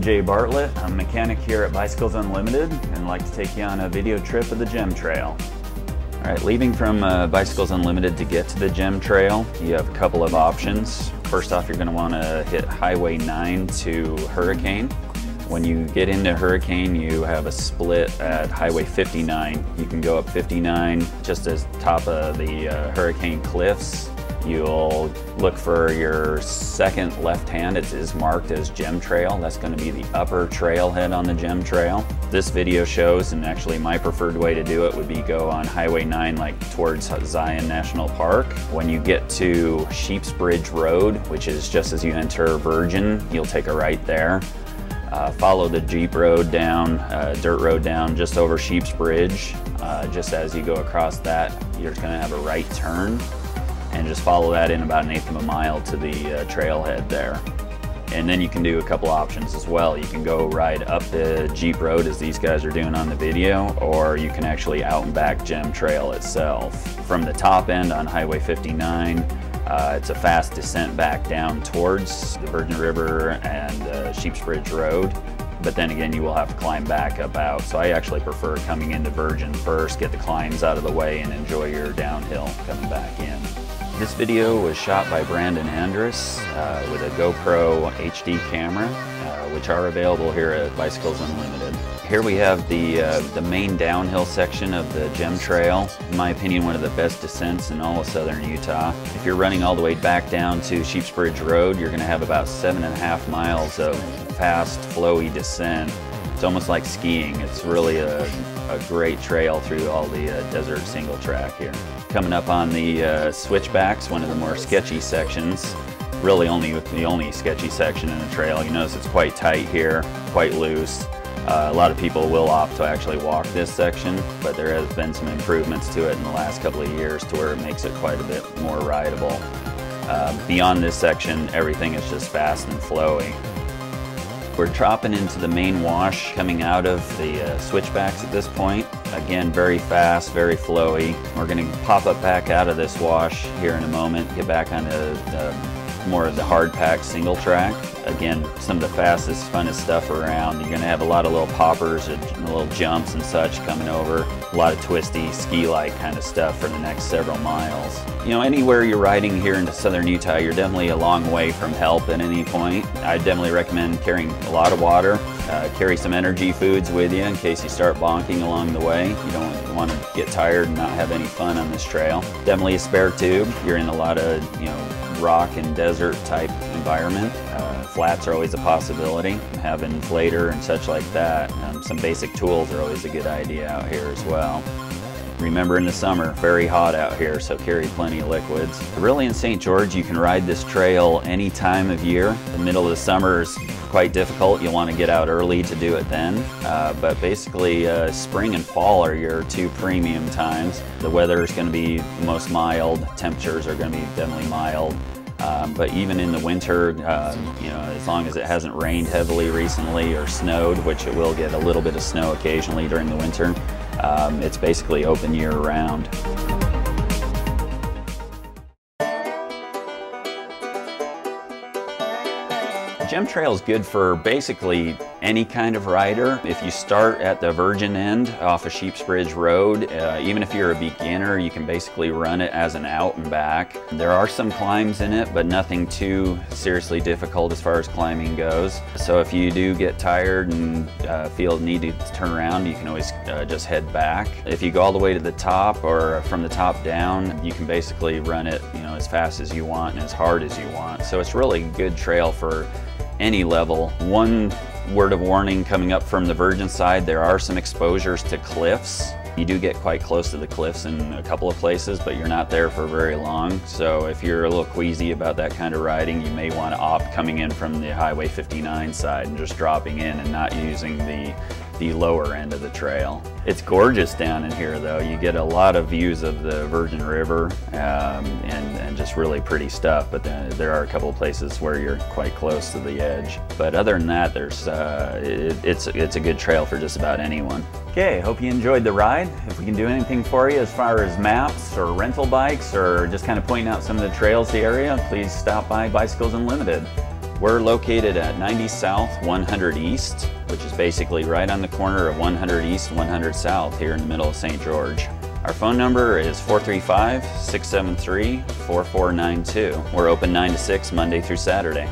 Jay Bartlett. I'm a mechanic here at Bicycles Unlimited and I'd like to take you on a video trip of the JEM Trail. Alright, leaving from Bicycles Unlimited to get to the JEM Trail, you have a couple of options. First off, you're going to want to hit Highway 9 to Hurricane. When you get into Hurricane, you have a split at Highway 59. You can go up 59 just as top of the Hurricane Cliffs. You'll look for your second left hand. It is marked as JEM Trail. That's going to be the upper trailhead on the JEM Trail. This video shows, and actually my preferred way to do it would be go on Highway 9 like towards Zion National Park. When you get to Sheep's Bridge Road, which is just as you enter Virgin, you'll take a right there. Follow the Jeep road down, dirt road down just over Sheep's Bridge. Just as you go across that, you're going to have a right turn. And just follow that in about 1/8 of a mile to the trailhead there. And then you can do a couple options as well. You can go ride up the Jeep road as these guys are doing on the video, or you can actually out and back JEM Trail itself. From the top end on Highway 59, it's a fast descent back down towards the Virgin River and Sheep's Bridge Road. But then again, you will have to climb back up out. So I actually prefer coming into Virgin first, get the climbs out of the way, and enjoy your downhill coming back in. This video was shot by Brandon Andrus with a GoPro HD camera, which are available here at Bicycles Unlimited. Here we have the main downhill section of the JEM Trail. In my opinion, one of the best descents in all of southern Utah. If you're running all the way back down to Sheep's Bridge Road, you're going to have about 7.5 miles of fast, flowy descent. It's almost like skiing. It's really a great trail through all the desert single track here. Coming up on the switchbacks, one of the more sketchy sections, really the only sketchy section in the trail. You notice it's quite tight here, quite loose. A lot of people will opt to actually walk this section, but there has been some improvements to it in the last couple of years to where it makes it quite a bit more rideable. Beyond this section, everything is just fast and flowy. We're dropping into the main wash coming out of the switchbacks at this point. Again, very fast, very flowy. We're going to pop up back out of this wash here in a moment, get back onto more of the hard-packed single track. Again, some of the fastest, funnest stuff around. You're going to have a lot of little poppers and little jumps and such coming over. A lot of twisty, ski-like kind of stuff for the next several miles. You know, anywhere you're riding here into southern Utah, you're definitely a long way from help at any point. I definitely recommend carrying a lot of water. Carry some energy foods with you in case you start bonking along the way. You don't want to get tired and not have any fun on this trail. Definitely a spare tube. You're in a lot of, rock and desert type environment. Flats are always a possibility. Have an inflator and such like that. Some basic tools are always a good idea out here as well. Remember, in the summer, very hot out here, so carry plenty of liquids. Really, in St. George, you can ride this trail any time of year. The middle of the summer is quite difficult. You'll want to get out early to do it then. But basically, spring and fall are your two premium times. The weather is going to be the most mild. Temperatures are going to be definitely mild. But even in the winter, as long as it hasn't rained heavily recently or snowed, which it will get a little bit of snow occasionally during the winter, it's basically open year-round. JEM Trail is good for basically any kind of rider. If you start at the Virgin end off of Sheep's Bridge Road, even if you're a beginner, you can basically run it as an out and back. There are some climbs in it, but nothing too seriously difficult as far as climbing goes. So if you do get tired and feel the need to turn around, you can always just head back. If you go all the way to the top or from the top down, you can basically run it as fast as you want and as hard as you want. So it's really a good trail for any level. One word of warning coming up from the Virgin side, there are some exposures to cliffs. You do get quite close to the cliffs in a couple of places, but you're not there for very long. So if you're a little queasy about that kind of riding, you may want to opt coming in from the Highway 59 side and just dropping in and not using the lower end of the trail. It's gorgeous down in here though. You get a lot of views of the Virgin River and just really pretty stuff, but there are a couple of places where you're quite close to the edge. But other than that, it's a good trail for just about anyone. Okay, hope you enjoyed the ride. If we can do anything for you as far as maps or rental bikes or just kind of pointing out some of the trails in the area, please stop by Bicycles Unlimited. We're located at 90 South, 100 East, which is basically right on the corner of 100 East and 100 South here in the middle of St. George. Our phone number is 435-673-4492. We're open 9 to 6 Monday through Saturday.